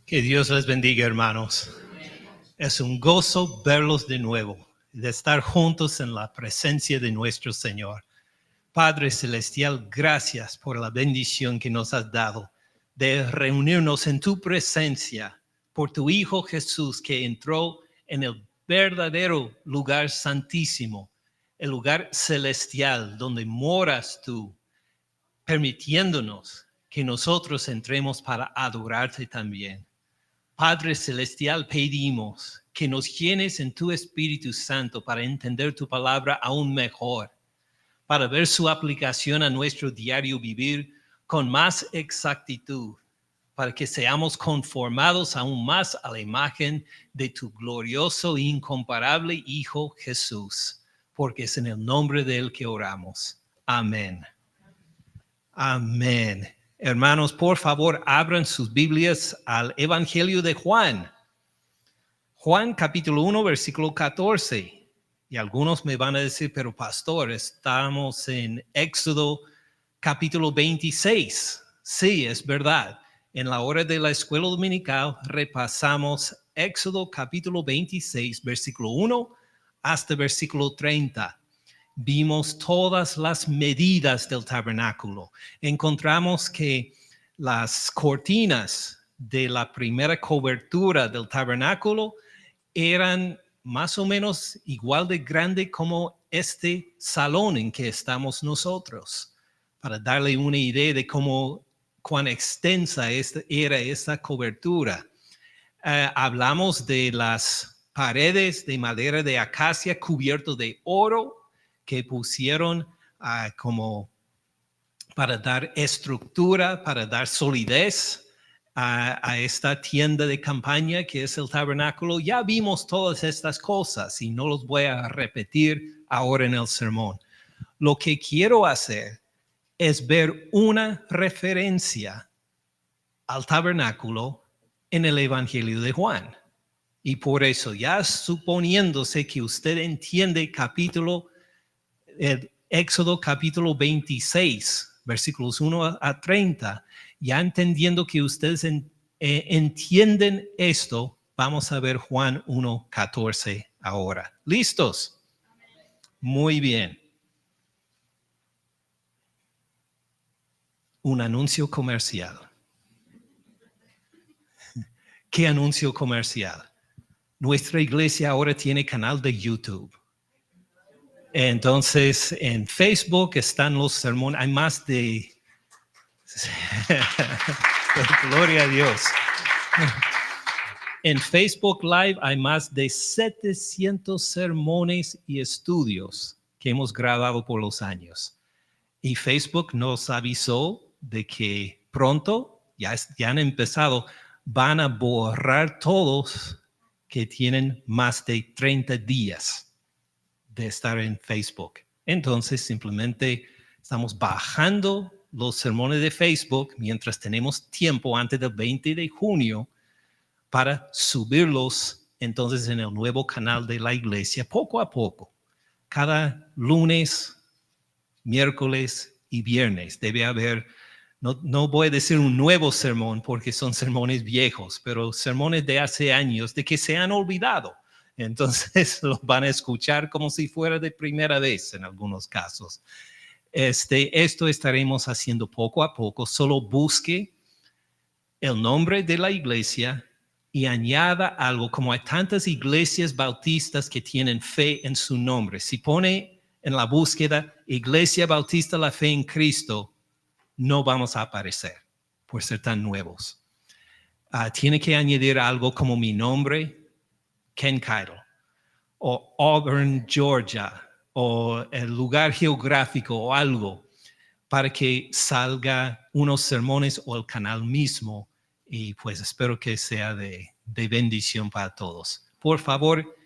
Que Dios les bendiga, hermanos. Es un gozo verlos de nuevo, de estar juntos en la presencia de nuestro Señor. Padre Celestial, gracias por la bendición que nos has dado de reunirnos en tu presencia por tu Hijo Jesús, que entró en el verdadero lugar santísimo, el lugar celestial donde moras tú, permitiéndonos que nosotros entremos para adorarte también. Padre Celestial, pedimos que nos llenes en tu Espíritu Santo para entender tu palabra aún mejor, para ver su aplicación a nuestro diario vivir con más exactitud, para que seamos conformados aún más a la imagen de tu glorioso e incomparable Hijo Jesús, porque es en el nombre de él que oramos. Amén. Amén. Hermanos, por favor, abran sus Biblias al Evangelio de Juan. Juan capítulo 1, versículo 14. Y algunos me van a decir, pero pastor, estamos en Éxodo capítulo 26. Sí, es verdad. En la hora de la escuela dominical repasamos Éxodo capítulo 26, versículo 1 hasta versículo 30. Vimos todas las medidas del tabernáculo. Encontramos que las cortinas de la primera cobertura del tabernáculo eran más o menos igual de grande como este salón en que estamos nosotros, para darle una idea de cuán extensa era esta cobertura. Hablamos de las paredes de madera de acacia cubierto de oro, que pusieron como para dar estructura, para dar solidez a esta tienda de campaña que es el tabernáculo. Ya vimos todas estas cosas y no los voy a repetir ahora en el sermón. Lo que quiero hacer es ver una referencia al tabernáculo en el Evangelio de Juan. Y por eso, ya suponiéndose que usted entiende el Éxodo capítulo 26, versículos 1 a 30, ya entendiendo que ustedes entienden esto, vamos a ver Juan 1, 14 ahora. ¿Listos? Muy bien. Un anuncio comercial. ¿Qué anuncio comercial? Nuestra iglesia ahora tiene canal de YouTube. Entonces, en Facebook están los sermones, hay más de... Gloria a Dios. En Facebook Live hay más de 700 sermones y estudios que hemos grabado por los años. Y Facebook nos avisó de que pronto, ya han empezado, van a borrar todos que tienen más de 30 días de estar en Facebook. Entonces, simplemente estamos bajando los sermones de Facebook mientras tenemos tiempo antes del 20 de junio para subirlos entonces en el nuevo canal de la iglesia poco a poco. Cada lunes, miércoles y viernes debe haber, no voy a decir un nuevo sermón porque son sermones viejos, pero sermones de hace años de que se han olvidado. Entonces los van a escuchar como si fuera de primera vez en algunos casos. Esto estaremos haciendo poco a poco. Solo busque el nombre de la iglesia y añada algo, como hay tantas iglesias bautistas que tienen fe en su nombre. Si pone en la búsqueda Iglesia Bautista La Fe en Cristo, no vamos a aparecer por ser tan nuevos. Tiene que añadir algo como mi nombre, Ken Keitel, o Auburn, Georgia, o el lugar geográfico o algo, para que salga unos sermones o el canal mismo, y pues espero que sea de bendición para todos. Por favor,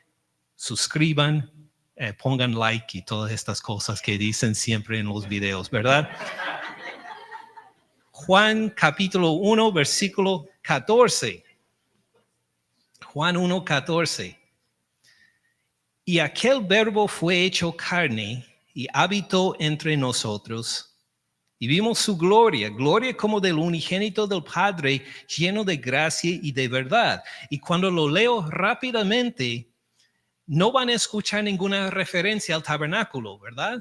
suscriban, pongan like y todas estas cosas que dicen siempre en los videos, ¿verdad? Juan capítulo 1, versículo 14. Juan 1, 14. Y aquel verbo fue hecho carne y habitó entre nosotros, y vimos su gloria, gloria como del unigénito del Padre, lleno de gracia y de verdad. Y cuando lo leo rápidamente, no van a escuchar ninguna referencia al tabernáculo, ¿verdad?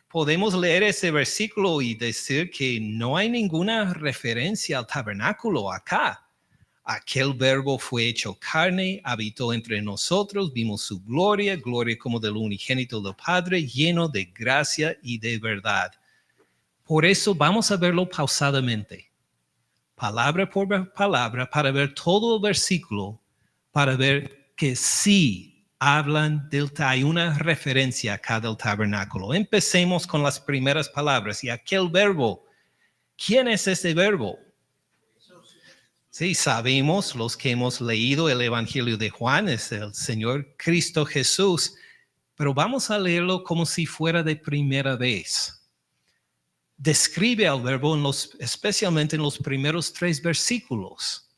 Podemos leer ese versículo y decir que no hay ninguna referencia al tabernáculo acá. Aquel verbo fue hecho carne, habitó entre nosotros, vimos su gloria, gloria como del unigénito del Padre, lleno de gracia y de verdad. Por eso vamos a verlo pausadamente, palabra por palabra, para ver todo el versículo, para ver que sí hablan hay una referencia acá del tabernáculo. Empecemos con las primeras palabras y aquel verbo. ¿Quién es ese verbo? Sí, sabemos los que hemos leído el Evangelio de Juan, es el Señor Cristo Jesús, pero vamos a leerlo como si fuera de primera vez. Describe al verbo especialmente en los primeros 3 versículos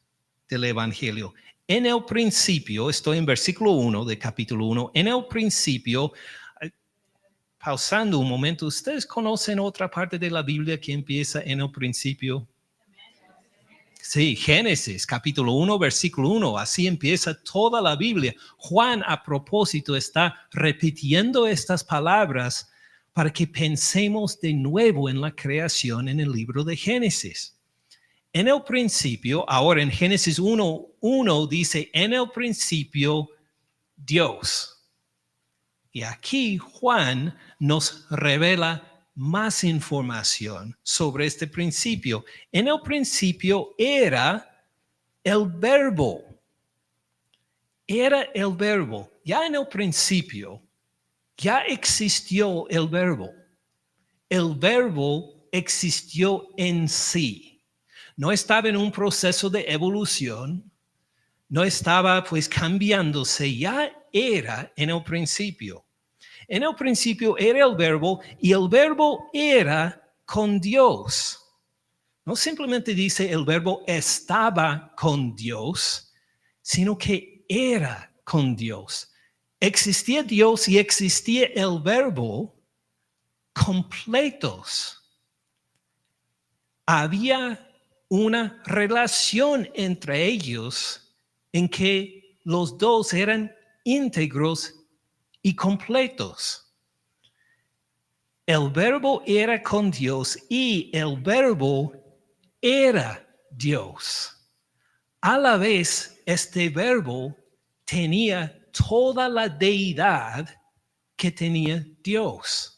del Evangelio. En el principio, estoy en versículo 1 de capítulo 1, en el principio, pausando un momento, ¿ustedes conocen otra parte de la Biblia que empieza en el principio? Sí, Génesis, capítulo 1, versículo 1, así empieza toda la Biblia. Juan, a propósito, está repitiendo estas palabras para que pensemos de nuevo en la creación en el libro de Génesis. En el principio, ahora en Génesis 1:1 dice, en el principio Dios. Y aquí Juan nos revela más información sobre este principio. En el principio era el verbo. Era el verbo. Ya en el principio, ya existió el verbo. El verbo existió en sí. No estaba en un proceso de evolución, no estaba pues cambiándose, ya era en el principio. En el principio era el verbo y el verbo era con Dios. No simplemente dice el verbo estaba con Dios, sino que era con Dios. Existía Dios y existía el verbo completos. Había una relación entre ellos en que los dos eran íntegros y completos. El verbo era con Dios y el verbo era Dios. A la vez, este verbo tenía toda la deidad que tenía Dios.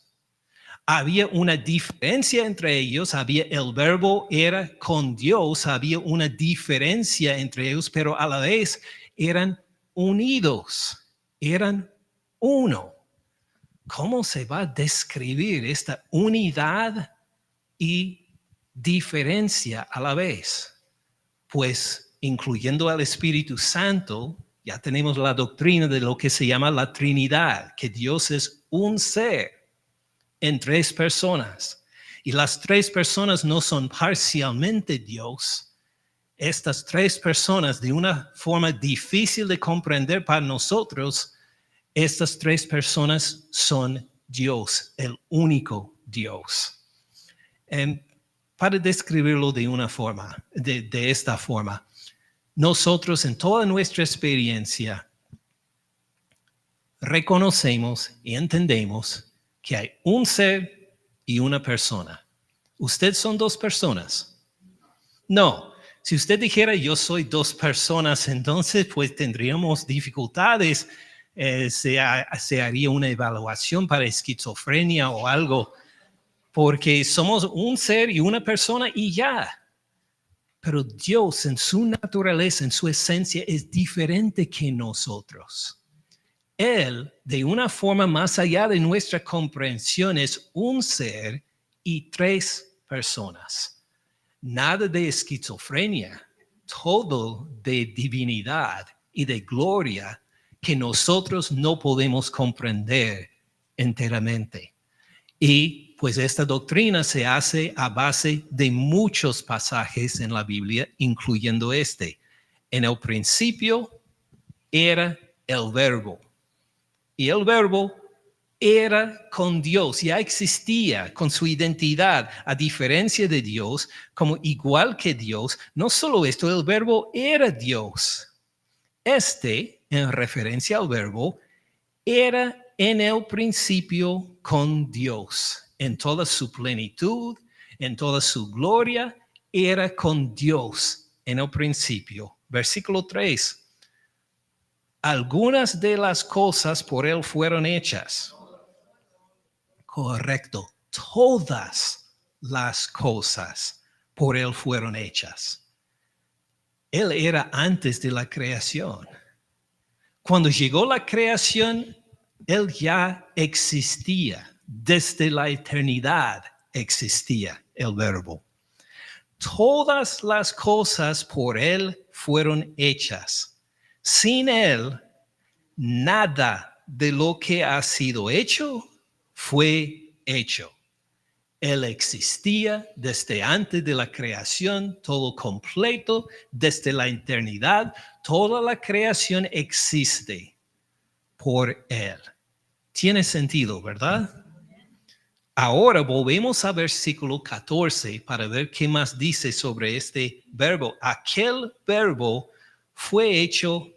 Había una diferencia entre ellos, el verbo era con Dios, había una diferencia entre ellos, pero a la vez eran unidos, eran uno. ¿Cómo se va a describir esta unidad y diferencia a la vez? Pues incluyendo al Espíritu Santo, ya tenemos la doctrina de lo que se llama la Trinidad, que Dios es un ser en 3 personas. Y las 3 personas no son parcialmente Dios. Estas 3 personas, de una forma difícil de comprender para nosotros, estas 3 personas son Dios, el único Dios. Para describirlo de una forma, de esta forma, nosotros en toda nuestra experiencia reconocemos y entendemos que hay un ser y una persona. ¿Usted son 2 personas? No. Si usted dijera yo soy 2 personas, entonces pues tendríamos dificultades. Se haría una evaluación para esquizofrenia o algo, porque somos un ser y una persona y ya. Pero Dios en su naturaleza, en su esencia, es diferente que nosotros. Él, de una forma más allá de nuestra comprensión, es un ser y 3 personas. Nada de esquizofrenia, todo de divinidad y de gloria que nosotros no podemos comprender enteramente. Y pues esta doctrina se hace a base de muchos pasajes en la Biblia, incluyendo este. En el principio era el verbo. Y el verbo era con Dios, ya existía con su identidad, a diferencia de Dios, como igual que Dios. No solo esto, el verbo era Dios. En referencia al verbo, era en el principio con Dios, en toda su plenitud, en toda su gloria, era con Dios en el principio. Versículo 3. Algunas de las cosas por él fueron hechas. Correcto. Todas las cosas por él fueron hechas. Él era antes de la creación. Cuando llegó la creación, él ya existía. Desde la eternidad existía el verbo. Todas las cosas por él fueron hechas. Sin él, nada de lo que ha sido hecho fue hecho. Él existía desde antes de la creación, todo completo, desde la eternidad. Toda la creación existe por él. Tiene sentido, ¿verdad? Ahora volvemos al versículo 14 para ver qué más dice sobre este verbo. Aquel verbo fue hecho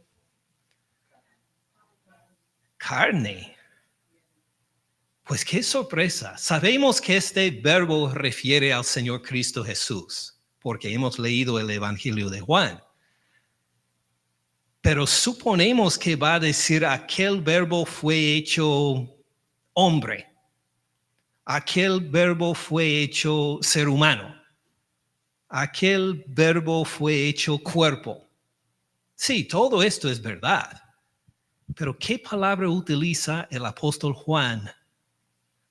carne. Pues qué sorpresa. Sabemos que este verbo refiere al Señor Cristo Jesús, porque hemos leído el Evangelio de Juan. Pero suponemos que va a decir aquel verbo fue hecho hombre. Aquel verbo fue hecho ser humano. Aquel verbo fue hecho cuerpo. Sí, todo esto es verdad. Pero ¿qué palabra utiliza el apóstol Juan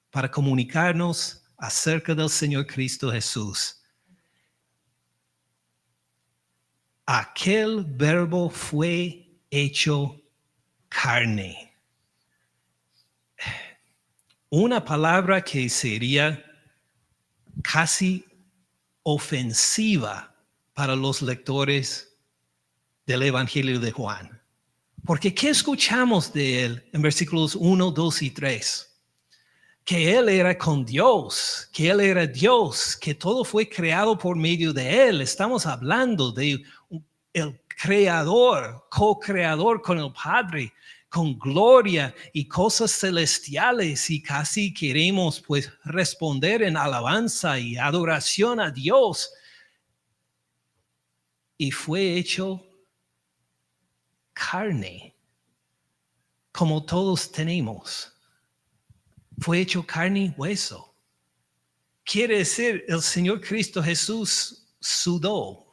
para comunicarnos acerca del Señor Cristo Jesús? Aquel verbo fue hecho carne. Una palabra que sería casi ofensiva para los lectores del Evangelio de Juan. Porque ¿qué escuchamos de él en versículos 1, 2 y 3? Que él era con Dios, que él era Dios, que todo fue creado por medio de él. Estamos hablando de el creador, co-creador con el Padre, con gloria y cosas celestiales, y casi queremos pues responder en alabanza y adoración a Dios. Y fue hecho carne, como todos tenemos. Fue hecho carne y hueso. Quiere decir, el Señor Cristo Jesús sudó,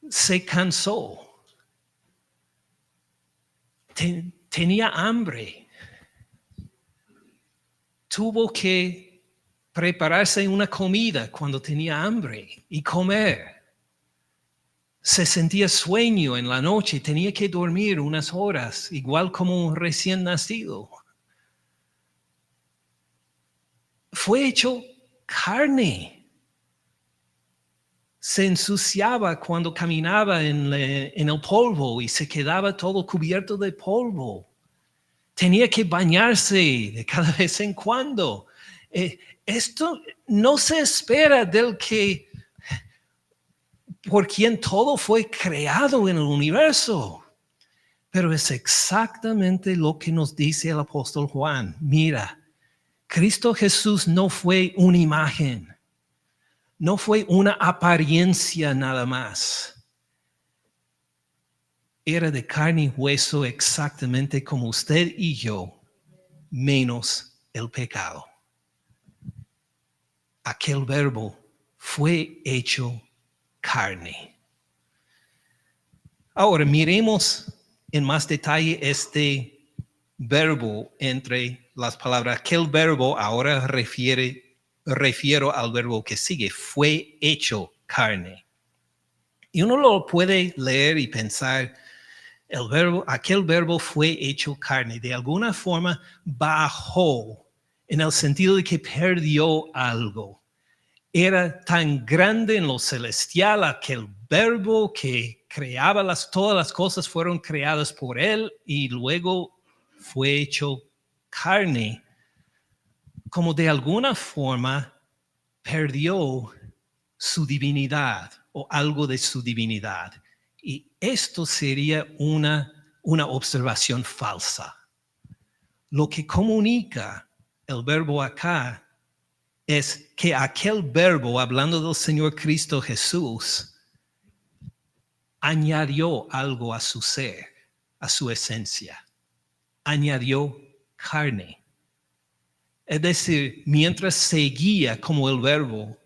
se cansó, tenía hambre, tuvo que prepararse una comida cuando tenía hambre y comer. Se sentía sueño en la noche, tenía que dormir unas horas, igual como un recién nacido. Fue hecho carne. Se ensuciaba cuando caminaba en el polvo y se quedaba todo cubierto de polvo. Tenía que bañarse de cada vez en cuando. Esto no se espera del que por quien todo fue creado en el universo. Pero es exactamente lo que nos dice el apóstol Juan. Mira, Cristo Jesús no fue una imagen, no fue una apariencia nada más. Era de carne y hueso exactamente como usted y yo, menos el pecado. Aquel verbo fue hecho carne. Ahora miremos en más detalle este verbo entre las palabras. Aquel verbo ahora refiero al verbo que sigue, fue hecho carne. Y uno lo puede leer y pensar, aquel verbo fue hecho carne, de alguna forma bajó, en el sentido de que perdió algo. Era tan grande en lo celestial aquel verbo que creaba todas las cosas fueron creadas por él y luego fue hecho carne, como de alguna forma perdió su divinidad o algo de su divinidad. Y esto sería una observación falsa. Lo que comunica el verbo acá es que aquel verbo, hablando del Señor Cristo Jesús, añadió algo a su ser, a su esencia. Añadió carne. Es decir, mientras seguía como el verbo,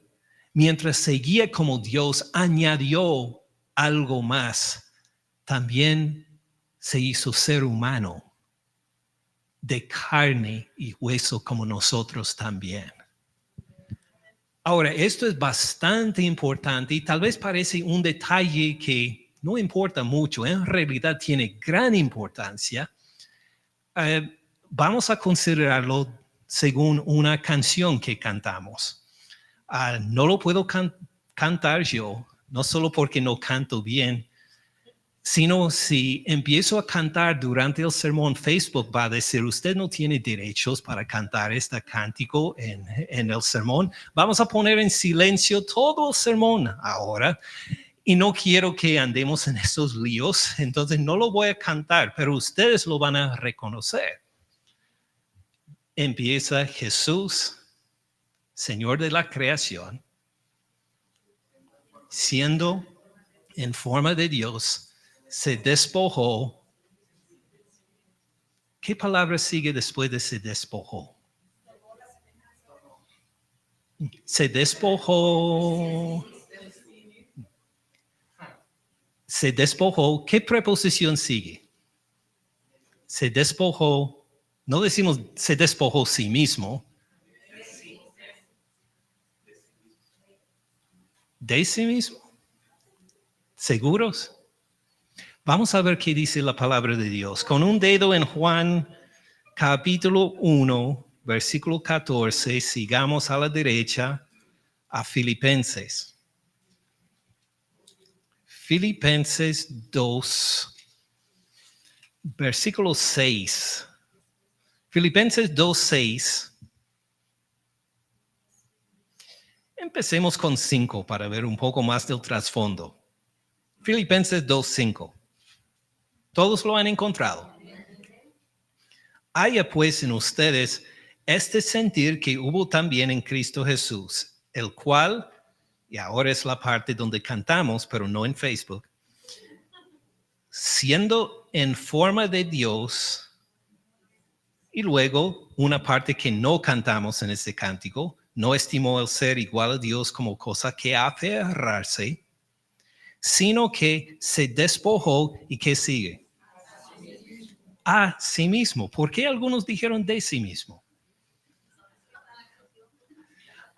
mientras seguía como Dios, añadió algo más. También se hizo ser humano, de carne y hueso como nosotros también. Ahora, esto es bastante importante y tal vez parece un detalle que no importa mucho, en realidad tiene gran importancia. Vamos a considerarlo según una canción que cantamos. No lo puedo cantar yo, no solo porque no canto bien, sino si empiezo a cantar durante el sermón, Facebook va a decir, usted no tiene derechos para cantar este cántico en el sermón. Vamos a poner en silencio todo el sermón ahora. Y no quiero que andemos en esos líos, entonces no lo voy a cantar, pero ustedes lo van a reconocer. Empieza Jesús, Señor de la creación, siendo en forma de Dios, se despojó. ¿Qué palabra sigue después de se despojó? Se despojó. Se despojó. ¿Qué preposición sigue? Se despojó. No decimos se despojó sí mismo. ¿De sí mismo? ¿Seguros? Vamos a ver qué dice la palabra de Dios. Con un dedo en Juan capítulo 1, versículo 14, sigamos a la derecha a Filipenses. Filipenses 2, versículo 6. Filipenses 2, 6. Empecemos con 5 para ver un poco más del trasfondo. Filipenses 2, 5. ¿Todos lo han encontrado? Haya pues en ustedes este sentir que hubo también en Cristo Jesús, el cual, y ahora es la parte donde cantamos, pero no en Facebook, siendo en forma de Dios, y luego una parte que no cantamos en este cántico, no estimó el ser igual a Dios como cosa que aferrarse, sino que se despojó y que sigue. A sí mismo. ¿Por qué algunos dijeron de sí mismo?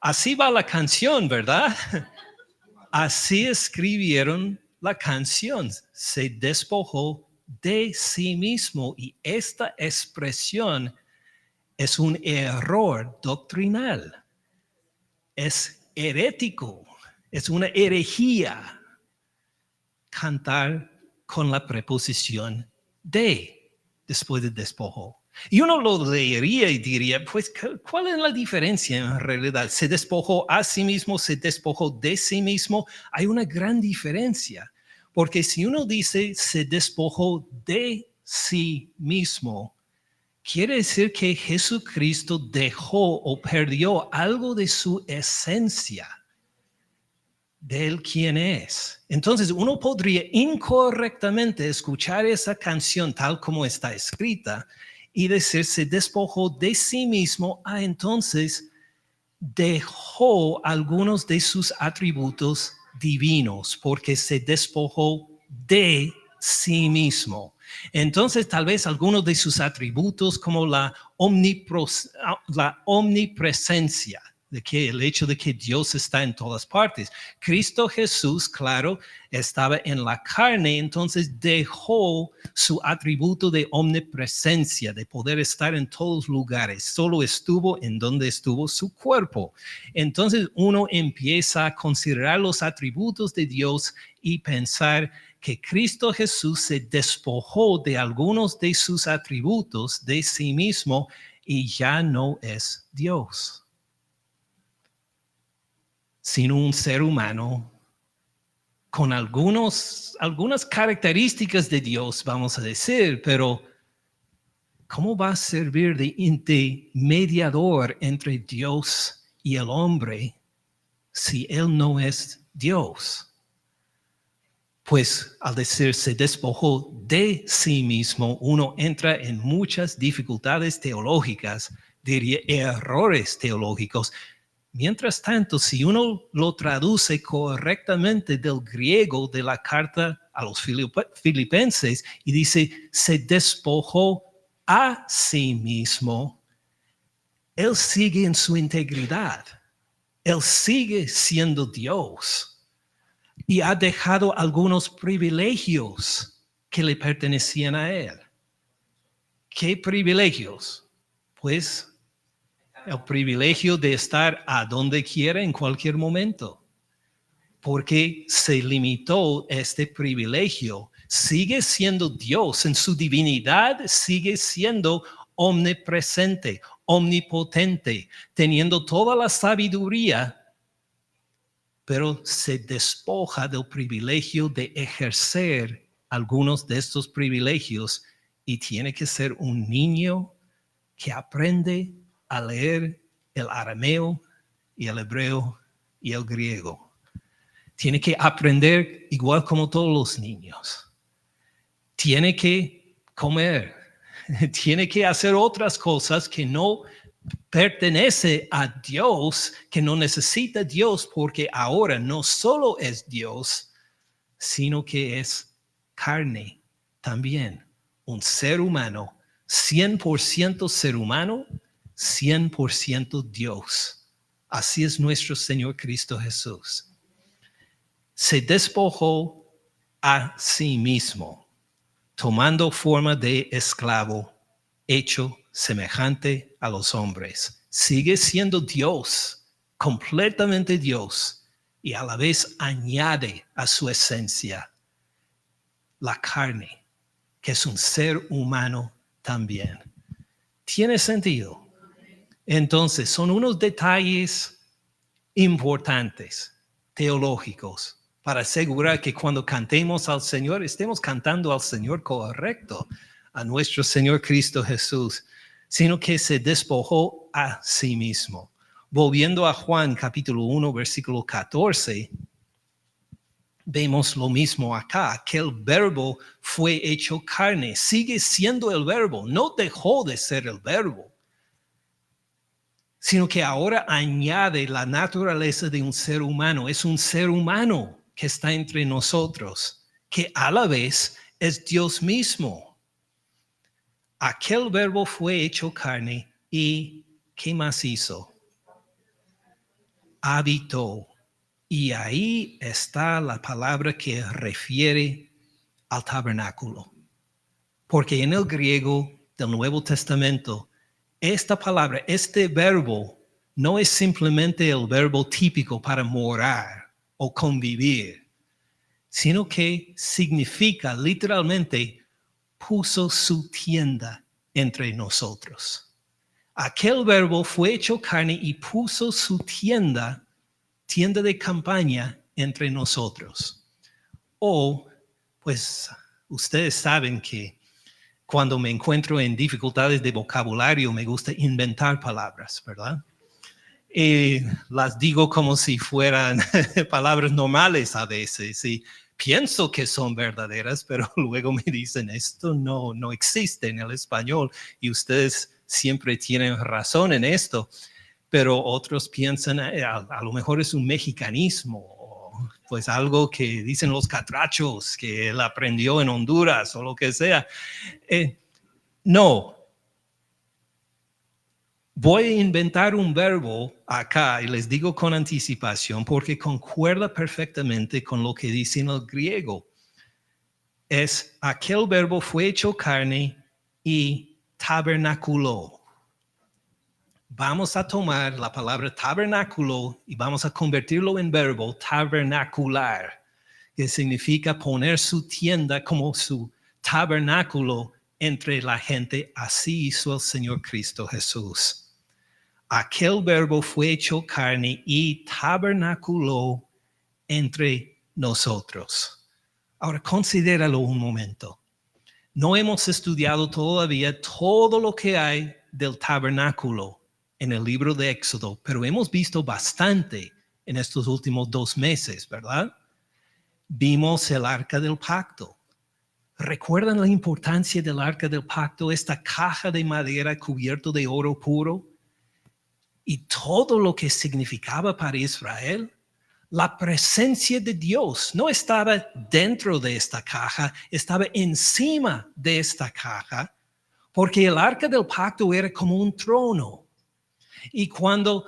Así va la canción, ¿verdad? Así escribieron la canción. Se despojó de sí mismo y esta expresión es un error doctrinal. Es herético. Es una herejía cantar con la preposición de después de despojo. Y uno lo leería y diría, pues, ¿cuál es la diferencia en realidad? ¿Se despojó a sí mismo? ¿Se despojó de sí mismo? Hay una gran diferencia, porque si uno dice se despojó de sí mismo, quiere decir que Jesucristo dejó o perdió algo de su esencia, de él quién es. Entonces uno podría incorrectamente escuchar esa canción tal como está escrita y decir se despojó de sí mismo, entonces dejó algunos de sus atributos divinos porque se despojó de sí mismo. Entonces tal vez algunos de sus atributos como la omnipresencia, de que el hecho de que Dios está en todas partes. Cristo Jesús, claro, estaba en la carne, entonces dejó su atributo de omnipresencia, de poder estar en todos lugares. Solo estuvo en donde estuvo su cuerpo. Entonces uno empieza a considerar los atributos de Dios y pensar que Cristo Jesús se despojó de algunos de sus atributos de sí mismo y ya no es Dios, sino un ser humano con algunas características de Dios, vamos a decir, pero ¿cómo va a servir de mediador entre Dios y el hombre si Él no es Dios? Pues al decir se despojó de sí mismo, uno entra en muchas dificultades teológicas, diría errores teológicos. Mientras tanto, si uno lo traduce correctamente del griego de la carta a los filipenses y dice se despojó a sí mismo, Él sigue en su integridad. Él sigue siendo Dios. Y ha dejado algunos privilegios que le pertenecían a Él. ¿Qué privilegios? Pues el privilegio de estar a donde quiera en cualquier momento. Porque se limitó este privilegio. Sigue siendo Dios en su divinidad, sigue siendo omnipresente, omnipotente, teniendo toda la sabiduría, pero se despoja del privilegio de ejercer algunos de estos privilegios y tiene que ser un niño que aprende a leer el arameo y el hebreo y el griego. Tiene que aprender igual como todos los niños. Tiene que comer. Tiene que hacer otras cosas que no pertenece a Dios, que no necesita Dios porque ahora no solo es Dios, sino que es carne también, un ser humano, 100% ser humano, 100% Dios. Así es nuestro Señor Cristo Jesús. Se despojó a sí mismo, tomando forma de esclavo, hecho semejante a los hombres. Sigue siendo Dios, completamente Dios, y a la vez añade a su esencia la carne, que es un ser humano también. ¿Tiene sentido? Entonces, son unos detalles importantes, teológicos, para asegurar que cuando cantemos al Señor, estemos cantando al Señor correcto, a nuestro Señor Cristo Jesús, sino que se despojó a sí mismo. Volviendo a Juan capítulo 1, versículo 14, vemos lo mismo acá, que el verbo fue hecho carne, sigue siendo el verbo, no dejó de ser el verbo, sino que ahora añade la naturaleza de un ser humano. Es un ser humano que está entre nosotros, que a la vez es Dios mismo. Aquel verbo fue hecho carne y ¿qué más hizo? Habitó. Y ahí está la palabra que refiere al tabernáculo. Porque en el griego del Nuevo Testamento, esta palabra, este verbo, no es simplemente el verbo típico para morar o convivir, sino que significa literalmente puso su tienda entre nosotros. Aquel verbo fue hecho carne y puso su tienda de campaña entre nosotros. O, pues, ustedes saben que cuando me encuentro en dificultades de vocabulario, me gusta inventar palabras, ¿verdad? Y las digo como si fueran palabras normales a veces. Y pienso que son verdaderas, pero luego me dicen, esto no existe en el español. Y ustedes siempre tienen razón en esto. Pero otros piensan, a lo mejor es un mexicanismo, pues algo que dicen los catrachos, que él aprendió en Honduras o lo que sea. No. Voy a inventar un verbo acá y les digo con anticipación porque concuerda perfectamente con lo que dice en el griego. Es aquel verbo fue hecho carne y tabernaculó. Vamos a tomar la palabra tabernáculo y vamos a convertirlo en verbo tabernacular, que significa poner su tienda como su tabernáculo entre la gente. Así hizo el Señor Cristo Jesús. Aquel verbo fue hecho carne y tabernaculó entre nosotros. Ahora considéralo un momento. No hemos estudiado todavía todo lo que hay del tabernáculo en el libro de Éxodo, pero hemos visto bastante en estos últimos 2 meses, ¿verdad? Vimos el arca del pacto. ¿Recuerdan la importancia del arca del pacto? Esta caja de madera cubierta de oro puro y todo lo que significaba para Israel. La presencia de Dios no estaba dentro de esta caja, estaba encima de esta caja, porque el arca del pacto era como un trono. Y cuando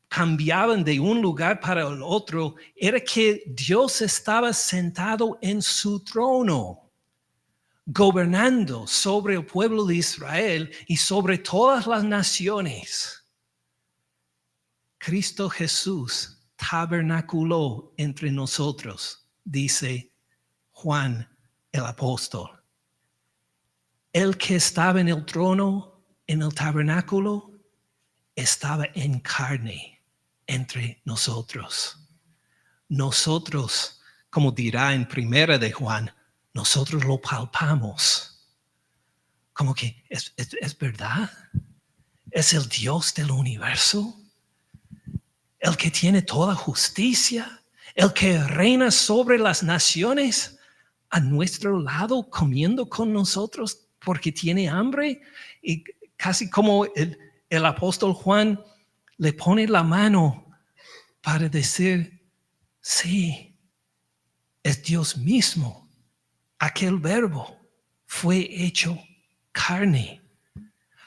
cambiaban de un lugar para el otro, era que Dios estaba sentado en su trono, gobernando sobre el pueblo de Israel y sobre todas las naciones. Cristo Jesús tabernaculó entre nosotros, dice Juan el apóstol. El que estaba en el trono, en el tabernáculo, estaba en carne entre nosotros. Nosotros, como dirá en primera de Juan, nosotros lo palpamos. Como que es verdad. Es el Dios del universo. El que tiene toda justicia, el que reina sobre las naciones, a nuestro lado comiendo con nosotros porque tiene hambre. Y casi como el apóstol Juan le pone la mano para decir, sí, es Dios mismo. Aquel verbo fue hecho carne.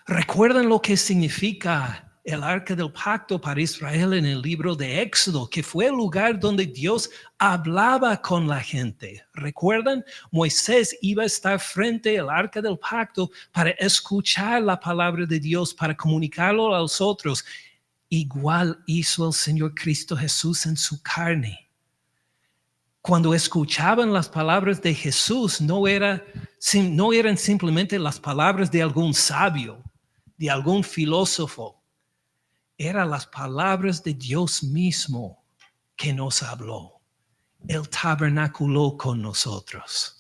¿Recuerdan lo que significa el arca del pacto para Israel en el libro de Éxodo, que fue el lugar donde Dios hablaba con la gente? ¿Recuerdan? Moisés iba a estar frente al arca del pacto para escuchar la palabra de Dios, para comunicarlo a los otros. Igual hizo el Señor Cristo Jesús en su carne. Cuando escuchaban las palabras de Jesús, no eran simplemente las palabras de algún sabio, de algún filósofo. Eran las palabras de Dios mismo que nos habló. Él tabernaculó con nosotros.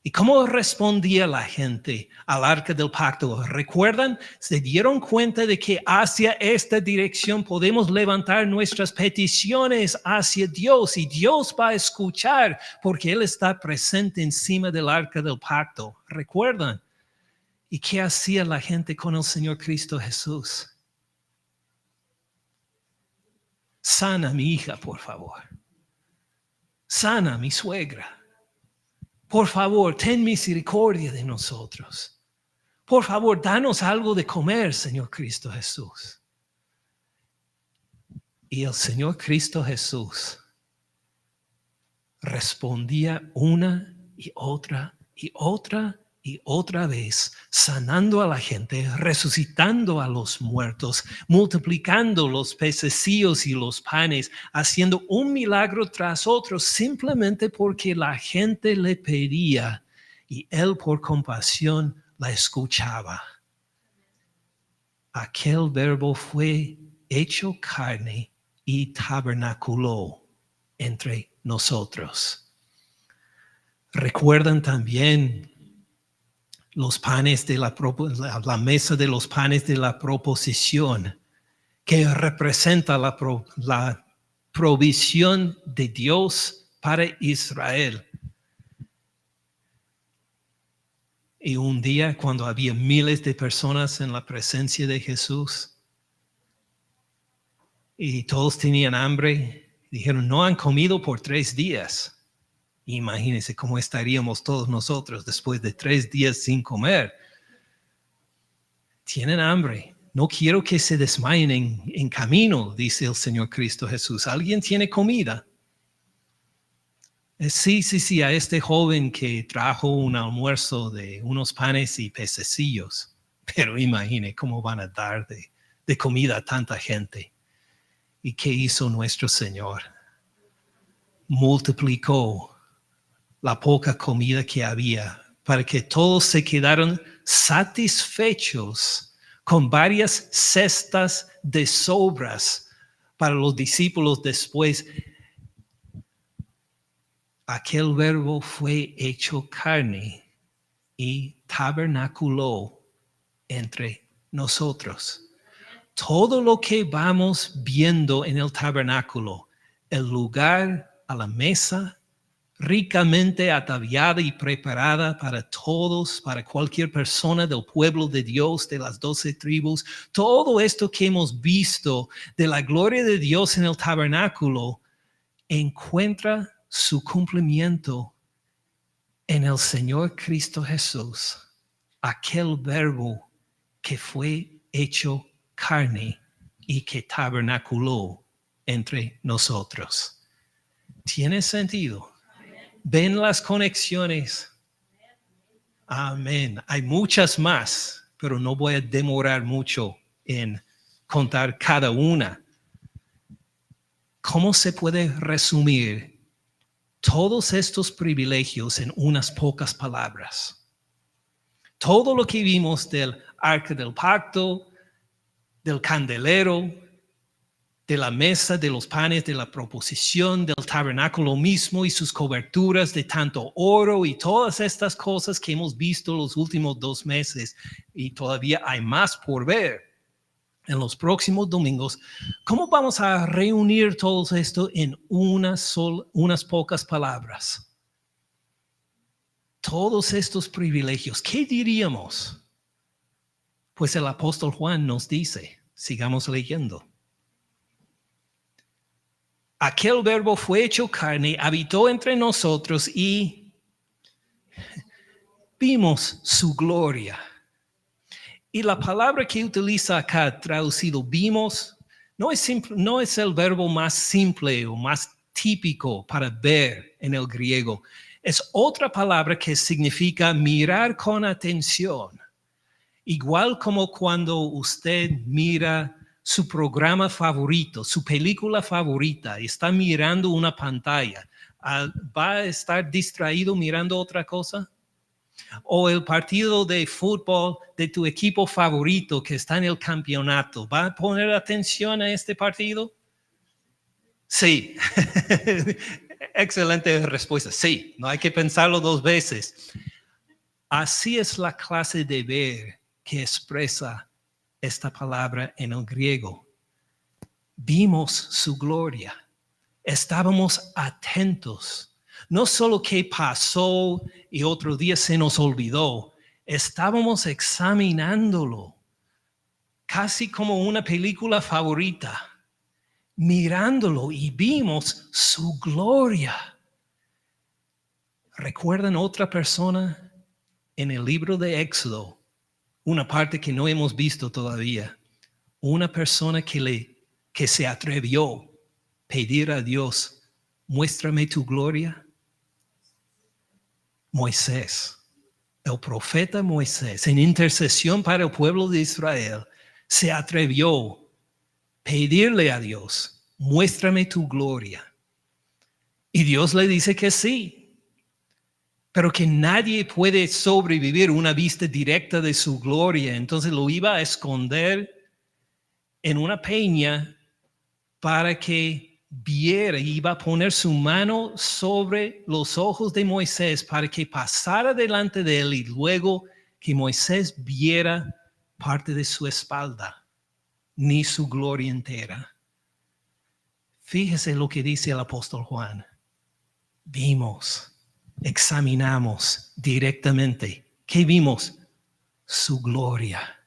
¿Y cómo respondía la gente al arca del pacto? ¿Recuerdan? Se dieron cuenta de que hacia esta dirección podemos levantar nuestras peticiones hacia Dios y Dios va a escuchar porque Él está presente encima del arca del pacto. ¿Recuerdan? ¿Y qué hacía la gente con el Señor Cristo Jesús? Sana a mi hija, por favor. Sana a mi suegra. Por favor, ten misericordia de nosotros. Por favor, danos algo de comer, Señor Cristo Jesús. Y el Señor Cristo Jesús respondía una y otra y otra y otra vez, sanando a la gente, resucitando a los muertos, multiplicando los pececillos y los panes, haciendo un milagro tras otro, simplemente porque la gente le pedía y Él por compasión la escuchaba. Aquel verbo fue hecho carne y tabernaculó entre nosotros. Recuerdan también los panes de la mesa de los panes de la proposición, que representa la provisión de Dios para Israel. Y un día cuando había miles de personas en la presencia de Jesús y todos tenían hambre, dijeron, no han comido por 3 días. Imagínense cómo estaríamos todos nosotros después de 3 días sin comer. Tienen hambre. No quiero que se desmayen en camino, dice el Señor Cristo Jesús. ¿Alguien tiene comida? Sí, a este joven que trajo un almuerzo de unos panes y pececillos. Pero imagine cómo van a dar de comida a tanta gente. ¿Y qué hizo nuestro Señor? multiplicó la poca comida que había, para que todos se quedaran satisfechos con varias cestas de sobras para los discípulos después. Aquel verbo fue hecho carne y tabernaculó entre nosotros. Todo lo que vamos viendo en el tabernáculo, el lugar a la mesa, ricamente ataviada y preparada para todos, para cualquier persona del pueblo de Dios, de las 12 tribus, todo esto que hemos visto de la gloria de Dios en el tabernáculo, encuentra su cumplimiento en el Señor Cristo Jesús, aquel verbo que fue hecho carne y que tabernaculó entre nosotros. ¿Tiene sentido? ¿Ven las conexiones? Amén. Hay muchas más, pero no voy a demorar mucho en contar cada una. ¿Cómo se puede resumir todos estos privilegios en unas pocas palabras? Todo lo que vimos del arca del pacto, del candelero, de la mesa, de los panes, de la proposición, del tabernáculo mismo y sus coberturas de tanto oro y todas estas cosas que hemos visto los últimos 2 meses, y todavía hay más por ver en los próximos domingos. ¿Cómo vamos a reunir todo esto en unas pocas palabras? Todos estos privilegios, ¿qué diríamos? Pues el apóstol Juan nos dice, sigamos leyendo. Aquel verbo fue hecho carne, habitó entre nosotros y vimos su gloria. Y la palabra que utiliza acá, traducido vimos, no es el verbo más simple o más típico para ver en el griego. Es otra palabra que significa mirar con atención. Igual como cuando usted mira su programa favorito, su película favorita, está mirando una pantalla, ¿va a estar distraído mirando otra cosa? O el partido de fútbol de tu equipo favorito que está en el campeonato, ¿va a poner atención a este partido? Sí. Excelente respuesta. Sí, no hay que pensarlo 2 veces. Así es la clase de ver que expresa esta palabra en el griego. Vimos su gloria. Estábamos atentos. No solo que pasó y otro día se nos olvidó. Estábamos examinándolo. Casi como una película favorita. Mirándolo y vimos su gloria. ¿Recuerdan otra persona en el libro de Éxodo? Una parte que no hemos visto todavía. Una persona que se atrevió a pedir a Dios, muéstrame tu gloria. Moisés, el profeta Moisés, en intercesión para el pueblo de Israel, se atrevió a pedirle a Dios, muéstrame tu gloria. Y Dios le dice que sí. Pero que nadie puede sobrevivir una vista directa de su gloria. Entonces lo iba a esconder en una peña para que viera. Iba a poner su mano sobre los ojos de Moisés para que pasara delante de él y luego que Moisés viera parte de su espalda, ni su gloria entera. Fíjese lo que dice el apóstol Juan. Vimos. Examinamos directamente. ¿Qué vimos? Su gloria.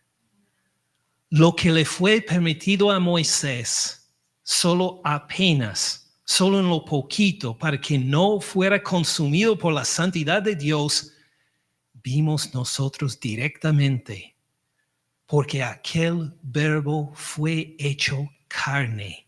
Lo que le fue permitido a Moisés, solo apenas, solo en lo poquito, para que no fuera consumido por la santidad de Dios, vimos nosotros directamente, porque aquel verbo fue hecho carne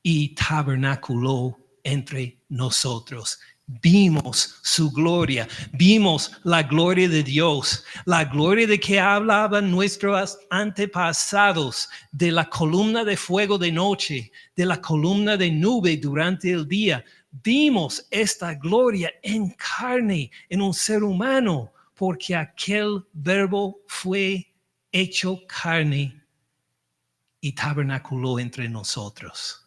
y tabernaculó entre nosotros. vimos su gloria, vimos la gloria de Dios, la gloria de que hablaban nuestros antepasados, de la columna de fuego de noche, de la columna de nube durante el día. Vimos esta gloria en carne, en un ser humano, porque aquel verbo fue hecho carne y tabernaculó entre nosotros.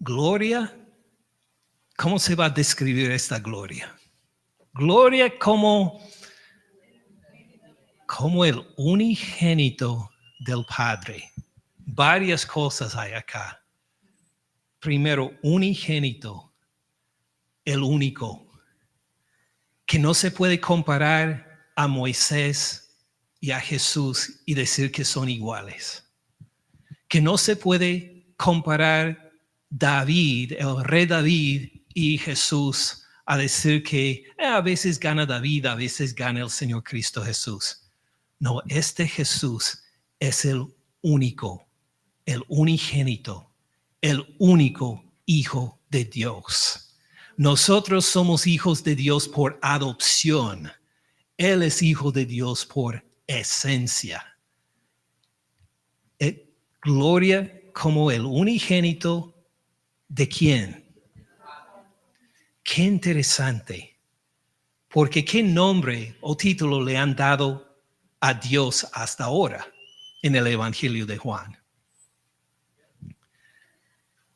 Gloria, ¿cómo se va a describir esta gloria? Gloria como el unigénito del Padre. Varias cosas hay acá. Primero, unigénito, el único, que no se puede comparar a Moisés y a Jesús y decir que son iguales. Que no se puede comparar David, el rey David y Jesús a decir que a veces gana David, a veces gana el Señor Cristo Jesús. No, este Jesús es el único, el unigénito, el único Hijo de Dios. Nosotros somos hijos de Dios por adopción. Él es Hijo de Dios por esencia. Gloria como el unigénito. ¿De quién? Qué interesante, porque ¿qué nombre o título le han dado a Dios hasta ahora en el Evangelio de Juan?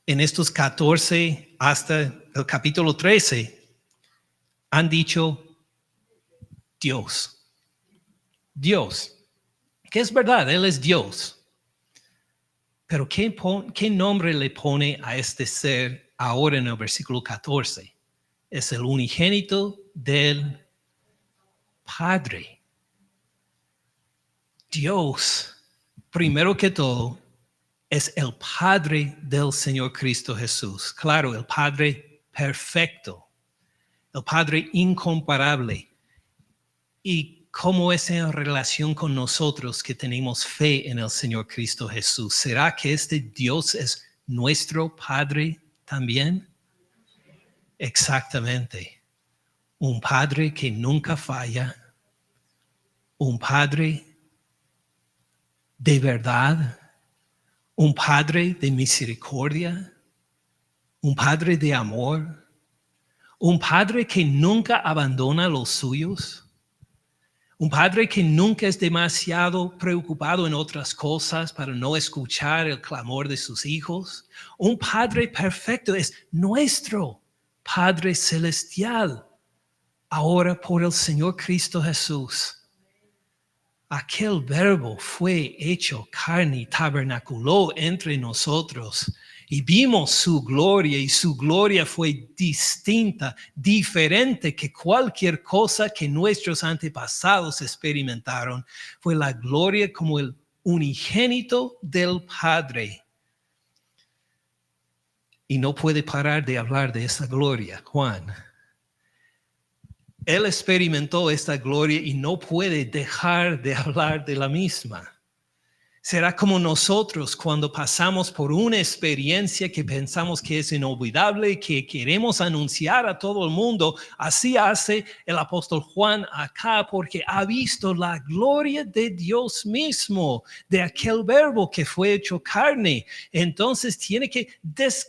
En estos 14 hasta el capítulo 13 han dicho Dios. Dios, que es verdad, Él es Dios. Pero ¿qué nombre le pone a este ser ahora en el versículo 14? Es el unigénito del Padre. Dios, primero que todo, es el Padre del Señor Cristo Jesús. Claro, el Padre perfecto, el Padre incomparable. ¿Y cómo es en relación con nosotros que tenemos fe en el Señor Cristo Jesús? ¿Será que este Dios es nuestro Padre también? Exactamente. Un Padre que nunca falla. Un Padre de verdad. Un Padre de misericordia. Un Padre de amor. Un Padre que nunca abandona a los suyos. Un padre que nunca es demasiado preocupado en otras cosas para no escuchar el clamor de sus hijos. Un Padre perfecto es nuestro Padre celestial, ahora por el Señor Cristo Jesús. Aquel verbo fue hecho carne y tabernaculó entre nosotros. Y vimos su gloria, y su gloria fue distinta, diferente que cualquier cosa que nuestros antepasados experimentaron. Fue la gloria como el unigénito del Padre. Y no puede parar de hablar de esa gloria, Juan. Él experimentó esta gloria y no puede dejar de hablar de la misma. Será como nosotros cuando pasamos por una experiencia que pensamos que es inolvidable y que queremos anunciar a todo el mundo. Así hace el apóstol Juan acá porque ha visto la gloria de Dios mismo, de aquel verbo que fue hecho carne. Entonces tiene que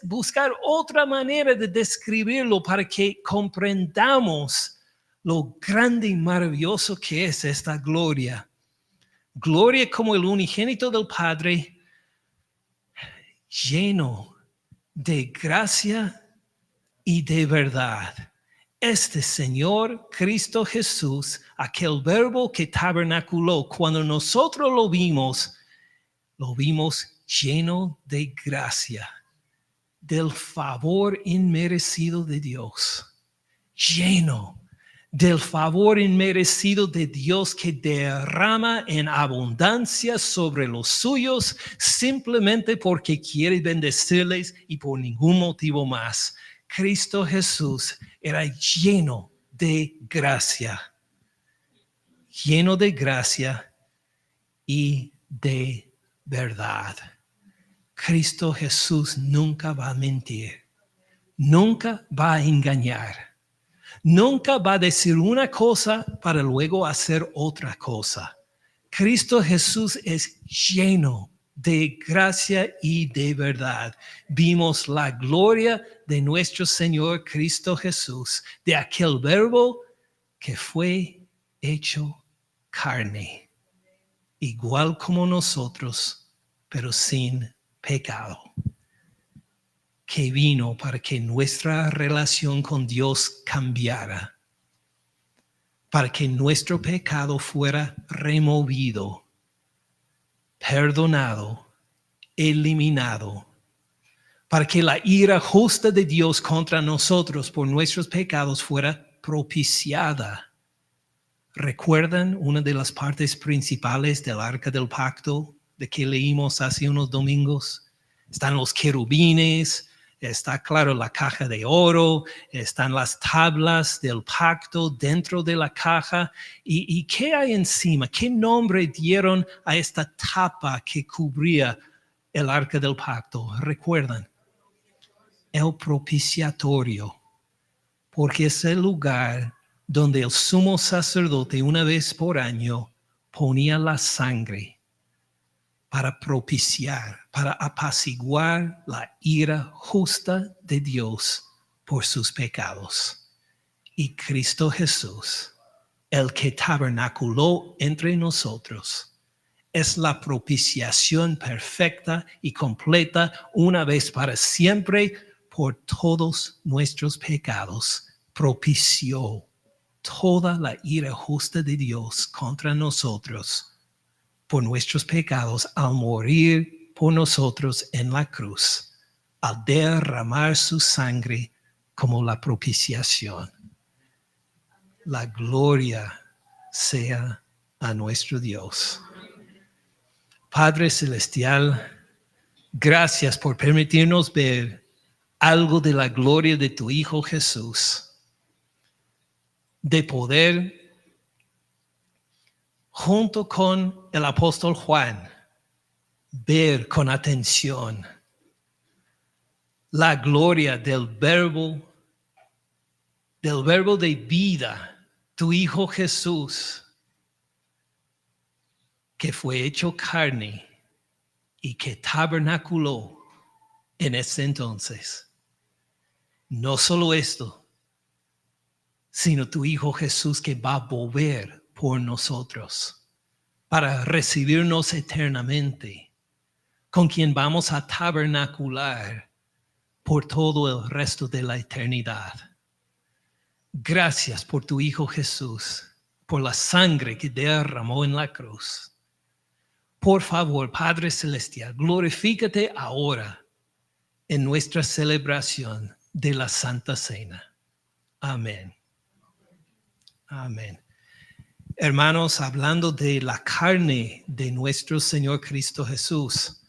buscar otra manera de describirlo para que comprendamos lo grande y maravilloso que es esta gloria. Gloria como el unigénito del Padre, lleno de gracia y de verdad. Este Señor Cristo Jesús, aquel verbo que tabernaculó, cuando nosotros lo vimos lleno de gracia, del favor inmerecido de Dios, lleno del favor inmerecido de Dios que derrama en abundancia sobre los suyos simplemente porque quiere bendecirles y por ningún motivo más. Cristo Jesús era lleno de gracia y de verdad. Cristo Jesús nunca va a mentir, nunca va a engañar, nunca va a decir una cosa para luego hacer otra cosa. Cristo Jesús es lleno de gracia y de verdad. Vimos la gloria de nuestro Señor Cristo Jesús, de aquel verbo que fue hecho carne, igual como nosotros, pero sin pecado, que vino para que nuestra relación con Dios cambiara, para que nuestro pecado fuera removido, perdonado, eliminado, para que la ira justa de Dios contra nosotros por nuestros pecados fuera propiciada. ¿Recuerdan una de las partes principales del Arca del Pacto de que leímos hace unos domingos? Están los querubines, está claro la caja de oro, están las tablas del pacto dentro de la caja. ¿Y qué hay encima? ¿Qué nombre dieron a esta tapa que cubría el Arca del Pacto? ¿Recuerdan? El propiciatorio, porque es el lugar donde el sumo sacerdote una vez por año ponía la sangre para propiciar, para apaciguar la ira justa de Dios por sus pecados. Y Cristo Jesús, el que tabernaculó entre nosotros, es la propiciación perfecta y completa una vez para siempre por todos nuestros pecados. Propició toda la ira justa de Dios contra nosotros por nuestros pecados al morir por nosotros en la cruz, al derramar su sangre como la propiciación. La gloria sea a nuestro Dios. Padre Celestial, gracias por permitirnos ver algo de la gloria de tu Hijo Jesús, de poder, junto con el apóstol Juan, ver con atención la gloria del verbo de vida, tu Hijo Jesús, que fue hecho carne y que tabernaculó en ese entonces. No solo esto, sino tu Hijo Jesús que va a volver por nosotros para recibirnos eternamente, con quien vamos a tabernacular por todo el resto de la eternidad. Gracias por tu Hijo Jesús, por la sangre que derramó en la cruz. Por favor, Padre Celestial, glorifícate ahora en nuestra celebración de la Santa Cena. Amén. Amén. Hermanos, hablando de la carne de nuestro Señor Cristo Jesús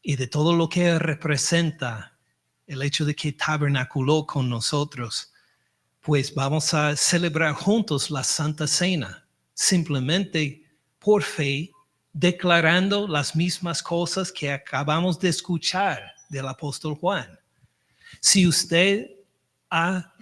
y de todo lo que representa el hecho de que tabernaculó con nosotros, pues vamos a celebrar juntos la Santa Cena, simplemente por fe, declarando las mismas cosas que acabamos de escuchar del apóstol Juan. Si usted ha